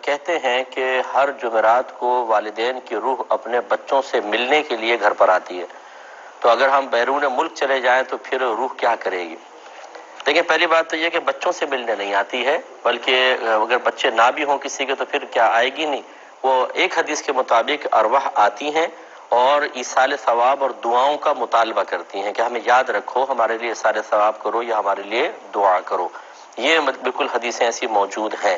کہتے ہیں کہ ہر جمعرات کو والدین کی روح اپنے بچوں سے ملنے کے لیے گھر پر آتی ہے، تو اگر ہم بیرون ملک چلے جائیں تو پھر روح کیا کرے گی؟ دیکھیں، پہلی بات تو یہ کہ بچوں سے ملنے نہیں آتی ہے، بلکہ اگر بچے نہ بھی ہوں کسی کے تو پھر کیا آئے گی نہیں۔ وہ ایک حدیث کے مطابق ارواح آتی ہیں اور ایصال ثواب اور دعاؤں کا مطالبہ کرتی ہیں کہ ہمیں یاد رکھو، ہمارے لیے ایصال ثواب کرو یا ہمارے لیے دعا کرو۔ یہ بالکل حدیثیں ایسی موجود ہیں،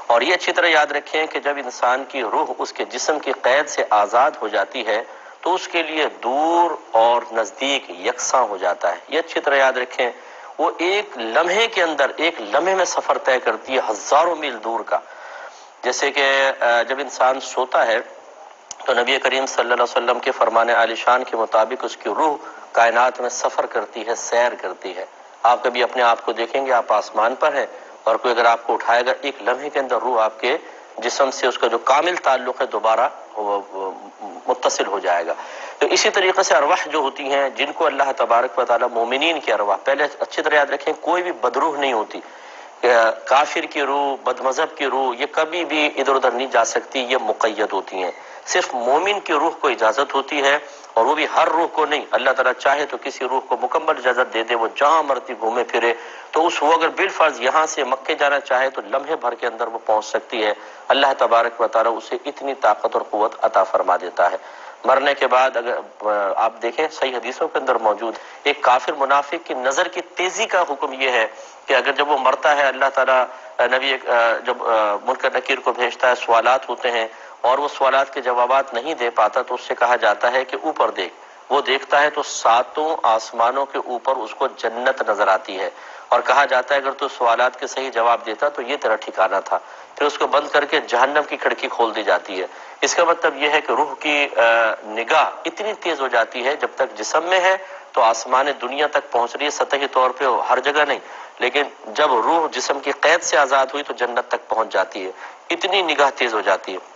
اور یہ اچھی طرح یاد رکھیں کہ جب انسان کی روح اس کے جسم کی قید سے آزاد ہو جاتی ہے تو اس کے لیے دور اور نزدیک یکساں ہو جاتا ہے۔ یہ اچھی طرح یاد رکھیں، وہ ایک لمحے کے اندر، ایک لمحے میں سفر طے کرتی ہے ہزاروں میل دور کا۔ جیسے کہ جب انسان سوتا ہے تو نبی کریم صلی اللہ علیہ وسلم کے فرمان عالی شان کے مطابق اس کی روح کائنات میں سفر کرتی ہے، سیر کرتی ہے۔ آپ کبھی اپنے آپ کو دیکھیں گے، آپ آسمان پر ہیں اور کوئی اگر آپ کو اٹھائے گا، ایک لمحے کے اندر روح آپ کے جسم سے اس کا جو کامل تعلق ہے دوبارہ متصل ہو جائے گا۔ تو اسی طریقے سے ارواح جو ہوتی ہیں جن کو اللہ تبارک و تعالی مومنین کی ارواح، پہلے اچھی طرح یاد رکھیں کوئی بھی بدروح نہیں ہوتی، کافر کی روح، بد مذہب کی روح یہ کبھی بھی ادھر ادھر نہیں جا سکتی، یہ مقید ہوتی ہیں۔ صرف مومن کی روح کو اجازت ہوتی ہے، اور وہ بھی ہر روح کو نہیں۔ اللہ تعالیٰ چاہے تو کسی روح کو مکمل اجازت دے دے، وہ جہاں مرضی گھومے پھرے، تو اس وہ اگر بالفرض یہاں سے مکے جانا چاہے تو لمحے بھر کے اندر وہ پہنچ سکتی ہے۔ اللہ تبارک و تعالیٰ اسے اتنی طاقت اور قوت عطا فرما دیتا ہے۔ مرنے کے بعد اگر آپ دیکھیں صحیح حدیثوں کے اندر موجود ایک کافر منافق کی نظر کی تیزی کا حکم یہ ہے کہ اگر جب وہ مرتا ہے، اللہ تعالیٰ نبی جب منکر نکیر کو بھیجتا ہے، سوالات ہوتے ہیں اور وہ سوالات کے جوابات نہیں دے پاتا تو اس سے کہا جاتا ہے کہ اوپر دیکھ۔ وہ دیکھتا ہے تو ساتوں آسمانوں کے اوپر اس کو جنت نظر آتی ہے، اور کہا جاتا ہے اگر تو سوالات کے صحیح جواب دیتا تو یہ تیرا ٹھکانہ تھا۔ پھر اس کو بند کر کے جہنم کی کھڑکی کھول دی جاتی ہے۔ اس کا مطلب یہ ہے کہ روح کی نگاہ اتنی تیز ہو جاتی ہے، جب تک جسم میں ہے تو آسمان دنیا تک پہنچ رہی ہے، سطحی طور پہ ہر جگہ نہیں، لیکن جب روح جسم کی قید سے آزاد ہوئی تو جنت تک پہنچ جاتی ہے، اتنی نگاہ تیز ہو جاتی ہے۔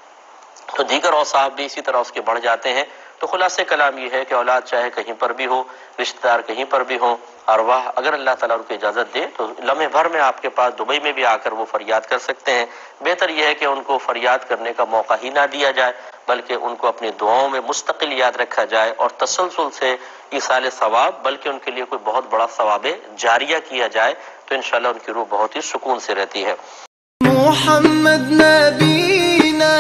تو دیگر اوصاف بھی اسی طرح اس کے بڑھ جاتے ہیں۔ تو خلاصہ کلام یہ ہے کہ اولاد چاہے کہیں پر بھی ہو، رشتہ دار کہیں پر بھی ہوں، ارواح اگر اللہ تعالیٰ ان کو اجازت دے تو لمحے بھر میں آپ کے پاس دبئی میں بھی آ کر وہ فریاد کر سکتے ہیں۔ بہتر یہ ہے کہ ان کو فریاد کرنے کا موقع ہی نہ دیا جائے، بلکہ ان کو اپنی دعاؤں میں مستقل یاد رکھا جائے اور تسلسل سے ایصال ثواب، بلکہ ان کے لیے کوئی بہت بڑا ثواب جاریہ کیا جائے تو انشاءاللہ ان کی روح بہت ہی سکون سے رہتی ہے۔ محمد نبینا